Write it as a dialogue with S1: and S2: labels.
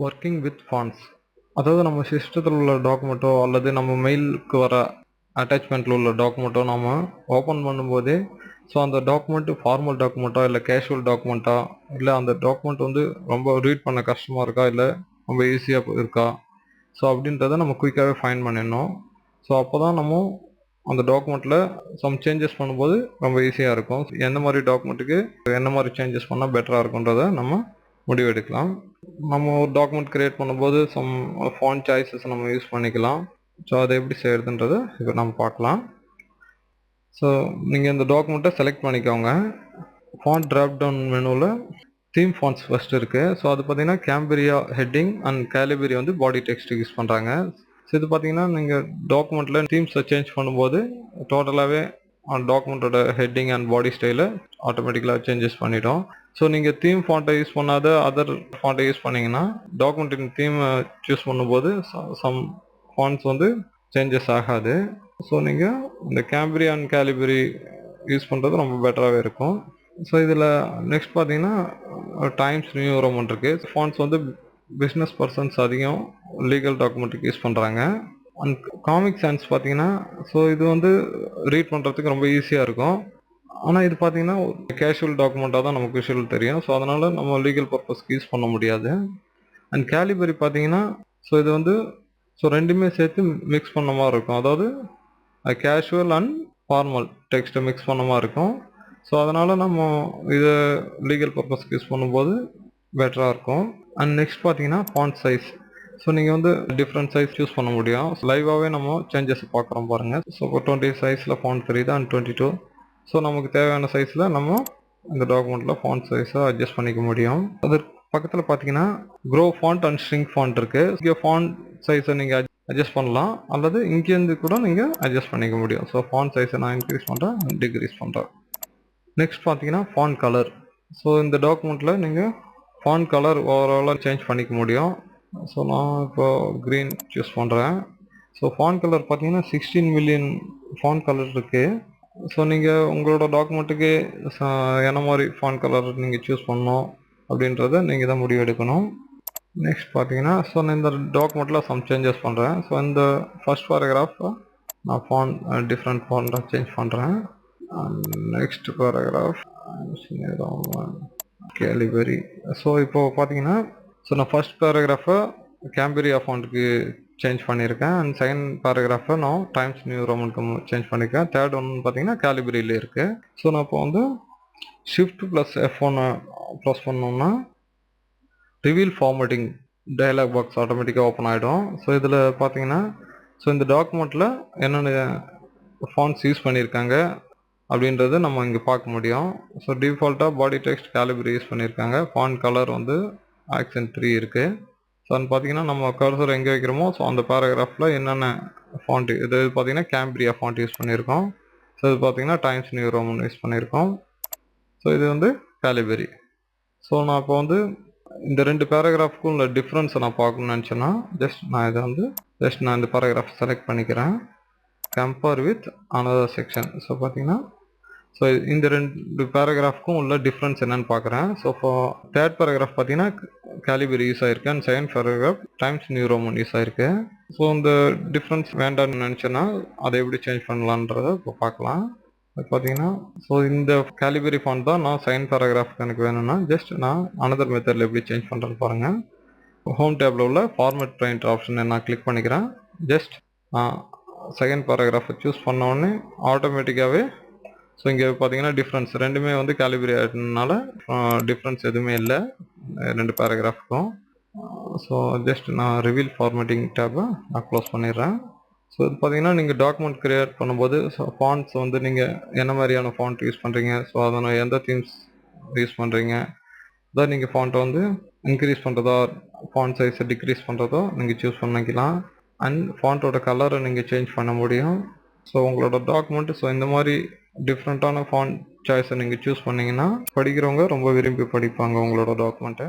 S1: Working with fonts. அதாவது நம்ம சிஸ்டத்தில் உள்ள டாக்குமெண்ட்டோ அல்லது நம்ம மெயிலுக்கு வர அட்டாச்மெண்ட்டில் உள்ள டாக்குமெண்ட்டோ நம்ம ஓப்பன் பண்ணும்போதே ஸோ அந்த டாக்குமெண்ட்டு ஃபார்மல் டாக்குமெண்ட்டா இல்லை கேஷுவல் டாக்குமெண்ட்டா இல்லை அந்த டாக்குமெண்ட் வந்து ரொம்ப ரீட் பண்ண கஷ்டமாக இருக்கா இல்லை ரொம்ப ஈஸியாக இருக்கா ஸோ அப்படின்றத நம்ம குயிக்காகவே ஃபைண்ட் பண்ணிடணும். ஸோ அப்போ தான் நம்ம அந்த டாக்குமெண்ட்டில் சம் சேஞ்சஸ் பண்ணும்போது ரொம்ப ஈஸியாக இருக்கும். எந்த மாதிரி டாக்குமெண்ட்டுக்கு என்ன மாதிரி சேஞ்சஸ் பண்ணால் பெட்டராக இருக்குன்றத நம்ம முடிவு எடுக்கலாம். நம்ம ஒரு டாக்குமெண்ட் கிரியேட் பண்ணும்போது சம் ஃபாண்ட் சாய்ஸஸ் நம்ம யூஸ் பண்ணிக்கலாம். ஸோ அதை எப்படி செய்யறதுன்றதை இப்போ நம்ம பார்க்கலாம். ஸோ நீங்கள் இந்த டாக்குமெண்ட்டை செலக்ட் பண்ணிக்கோங்க. ஃபாண்ட் ட்ராப் டவுன் மெனுவில் தீம் ஃபாண்ட்ஸ் ஃபஸ்ட் இருக்குது. ஸோ அது பார்த்தீங்கன்னா கேம்பிரியா ஹெட்டிங் அண்ட் கேலிபரி வந்து பாடி டெக்ஸ்ட்டுக்கு யூஸ் பண்ணுறாங்க. ஸோ இது பார்த்தீங்கன்னா நீங்கள் டாக்குமெண்ட்டில் தீம்ஸை சேஞ்ச் பண்ணும்போது டோட்டலாகவே டாக்குமெண்ட்டோட ஹெட்டிங் அண்ட் பாடி ஸ்டைலை ஆட்டோமேட்டிக்கலாக சேஞ்சஸ் பண்ணிட்டோம். ஸோ நீங்கள் தீம் ஃபாண்ட்டை யூஸ் பண்ணாத அதர் ஃபாண்ட்டை யூஸ் பண்ணிங்கன்னா டாக்குமெண்ட்டின் தீமை சூஸ் பண்ணும்போது சம் ஃபாண்ட்ஸ் வந்து சேஞ்சஸ் ஆகாது. ஸோ நீங்கள் இந்த கேம்பிரி அண்ட் கேலிபரி யூஸ் பண்ணுறது ரொம்ப பெட்டராகவே இருக்கும். ஸோ இதில் நெக்ஸ்ட் பார்த்தீங்கன்னா டைம்ஸ் நியூ ரோமன் இருக்குது. ஃபாண்ட்ஸ் வந்து பிஸ்னஸ் பர்சன்ஸ் அதிகம் லீகல் டாக்குமெண்ட்டுக்கு யூஸ் பண்ணுறாங்க. அண்ட் காமிக் சான்ஸ் பார்த்தீங்கன்னா ஸோ இது வந்து ரீட் பண்ணுறதுக்கு ரொம்ப ஈஸியாக இருக்கும். ஆனால் இது பார்த்தீங்கன்னா கேஷுவல் டாக்குமெண்ட்டாக தான் நமக்கு விஷுவல் தெரியும். ஸோ அதனால் நம்ம லீகல் பர்பஸ்க்கு யூஸ் பண்ண முடியாது. அண்ட் கேலிபரி பார்த்தீங்கன்னா ஸோ இது வந்து ஸோ ரெண்டுமே சேர்த்து மிக்ஸ் பண்ண மாதிரி இருக்கும். அதாவது கேஷுவல் அண்ட் ஃபார்மல் டெக்ஸ்ட்டை மிக்ஸ் பண்ண மாதிரி இருக்கும். ஸோ அதனால் நம்ம இதை லீகல் பர்பஸ்க்கு யூஸ் பண்ணும்போது பெட்டராக இருக்கும். அண்ட் நெக்ஸ்ட் பார்த்தீங்கன்னா ஃபாண்ட் சைஸ். ஸோ நீங்கள் வந்து டிஃப்ரெண்ட் சைஸ் யூஸ் பண்ண முடியும். லைவாகவே நம்ம சேஞ்சஸ் பார்க்குறோம் பாருங்கள். ஸோ 20 சைஸில் ஃபாண்ட் தெரியுது அண்ட் 22. ஸோ நமக்கு தேவையான சைஸில் நம்ம இந்த டாக்குமெண்ட்டில் ஃபாண்ட் சைஸை அட்ஜஸ்ட் பண்ணிக்க முடியும். அதற்கு பக்கத்தில் பார்த்தீங்கன்னா grow font and shrink font இருக்குது. இங்கே ஃபாண்ட் சைஸை நீங்கள் அட்ஜஸ்ட் பண்ணலாம் அல்லது இங்கேருந்து கூட நீங்கள் அட்ஜஸ்ட் பண்ணிக்க முடியும். ஸோ ஃபாண்ட் சைஸை நான் இன்க்ரீஸ் பண்ணுறேன், டிக்ரீஸ் பண்ணுறேன். நெக்ஸ்ட் பார்த்தீங்கன்னா ஃபாண்ட் கலர். ஸோ இந்த டாக்குமெண்ட்டில் நீங்கள் ஃபாண்ட் கலர் ஓவராலாக சேஞ்ச் பண்ணிக்க முடியும். ஸோ நான் இப்போ க்ரீன் சூஸ் பண்ணுறேன். ஸோ ஃபாண்ட் கலர் பார்த்தீங்கன்னா 16 மில்லியன் ஃபாண்ட் கலர் இருக்குது. ஸோ நீங்கள் உங்களோட டாக்குமெண்ட்டுக்கு என்ன மாதிரி ஃபாண்ட் கலர் நீங்கள் சூஸ் பண்ணணும் அப்படின்றத நீங்கள் தான் முடிவு எடுக்கணும். நெக்ஸ்ட் பார்த்தீங்கன்னா ஸோ நான் இந்த டாக்குமெண்ட்டில் சம் சேஞ்சஸ் பண்ணுறேன். ஸோ இந்த ஃபர்ஸ்ட் பேராகிராஃப் நான் ஃபாண்ட் டிஃப்ரெண்ட் ஃபாண்ட்டாக சேஞ்ச் பண்ணுறேன். Next paragraph Calibri. ஸோ இப்போது பார்த்தீங்கன்னா ஸோ நான் ஃபர்ஸ்ட் பேராகிராஃபை கேம்பிரியா ஃபாண்ட்டுக்கு சேஞ்ச் பண்ணியிருக்கேன். அண்ட் செகண்ட் பேராகிராஃபை நான் டைம்ஸ் நியூ ரோமனுக்கு சேஞ்ச் பண்ணியிருக்கேன். தேர்ட் ஒன்று பார்த்தீங்கன்னா கேலிபரியில் இருக்குது. ஸோ நான் இப்போ வந்து ஷிஃப்ட் ப்ளஸ் F1 ப்ளஸ் பண்ணோம்னா ரிவீல் ஃபார்மேட்டிங் டயலாக் பாக்ஸ் ஆட்டோமேட்டிக்காக ஓப்பன் ஆகிடும். ஸோ இதில் பார்த்தீங்கன்னா ஸோ இந்த டாக்குமெண்ட்டில் என்னென்ன ஃபாண்ட்ஸ் யூஸ் பண்ணியிருக்காங்க அப்படின்றது நம்ம இங்கே பார்க்க முடியும். ஸோ டிஃபால்ட்டாக பாடி டெக்ஸ்ட் கேலிபரி யூஸ் பண்ணியிருக்காங்க. ஃபாண்ட் கலர் வந்து ஆக்சன் 3 இருக்குது. ஸோ அது பார்த்தீங்கன்னா நம்ம கர்சர் எங்கே வைக்கிறோமோ ஸோ அந்த பேராகிராஃபில் என்னென்ன ஃபாண்ட் இது பார்த்தீங்கன்னா கேம்பிரியா ஃபாண்ட் யூஸ் பண்ணியிருக்கோம். ஸோ இது பார்த்தீங்கன்னா டைம்ஸ் நியூ ரோமன் யூஸ் பண்ணியிருக்கோம். ஸோ இது வந்து கேலிபரி. ஸோ நான் இப்போ வந்து இந்த ரெண்டு பேராகிராஃப்க்கும் உள்ள டிஃப்ரென்ஸை நான் பார்க்கணும்னு நினச்சேன்னா நான் இந்த பேராகிராஃப் செலக்ட் பண்ணிக்கிறேன். Compare with another section. So பார்த்தீங்கன்னா ஸோ இந்த ரெண்டு பேராகிராஃப்க்கும் உள்ள டிஃப்ரென்ஸ் என்னன்னு பார்க்குறேன். ஸோ இப்போ தேர்ட் பேராகிராஃப் பார்த்தீங்கன்னா கேலிபரி யூஸ் ஆயிருக்கு and second paragraph times new Roman use ஆயிருக்கு. ஸோ இந்த டிஃப்ரென்ஸ் வேண்டாம்னு நினச்சேன்னா அதை எப்படி சேஞ்ச் பண்ணலான்றதை இப்போ பார்க்கலாம். அது பார்த்தீங்கன்னா ஸோ இந்த கேலிபரி ஃபாண்ட் தான் நான் செகண்ட் பேராகிராஃப்க்கு எனக்கு வேணும்னா ஜஸ்ட் நான் அனதர் மெத்தடில் எப்படி சேஞ்ச் பண்ணுறேன்னு பாருங்கள். ஹோம் டேபில் உள்ள ஃபார்மேட் பிரிண்ட் ஆப்ஷனை நான் கிளிக் பண்ணிக்கிறேன். ஜஸ்ட் நான் செகண்ட் பேராகிராஃபை சூஸ் பண்ணோடனே ஆட்டோமேட்டிக்காகவே ஸோ இங்கே பார்த்தீங்கன்னா டிஃப்ரென்ஸ் ரெண்டுமே வந்து கேலிபரி ஆகிட்டனால டிஃப்ரென்ஸ் எதுவுமே இல்லை ரெண்டு பேராகிராஃப்க்கும். ஸோ ஜஸ்ட் நான் ரிவீல் ஃபார்மேட்டிங் டேப்பை நான் க்ளோஸ் பண்ணிடுறேன். ஸோ இது பார்த்தீங்கன்னா நீங்கள் டாக்குமெண்ட் க்ரியேட் பண்ணும்போது ஸோ ஃபாண்ட்ஸ் வந்து நீங்கள் என்ன மாதிரியான ஃபாண்ட் யூஸ் பண்ணுறீங்க, ஸோ அதனால் எந்த தீம்ஸ் யூஸ் பண்ணுறீங்க, அதான் நீங்கள் ஃபாண்ட்டை வந்து இன்க்ரீஸ் பண்ணுறதோ ஃபாண்ட் சைஸை டிக்ரீஸ் பண்ணுறதோ நீங்கள் சூஸ் பண்ணிக்கலாம். அண்ட் ஃபாண்ட்டோட கலரை நீங்கள் சேஞ்ச் பண்ண முடியும். ஸோ உங்களோட டாக்குமெண்ட் ஸோ இந்த மாதிரி டிஃப்ரெண்ட்டான ஃபாண்ட் சாய்ஸை நீங்கள் சூஸ் பண்ணிங்கன்னா படிக்கிறவங்க ரொம்ப விரும்பி படிப்பாங்க உங்களோட டாக்குமெண்ட்டை.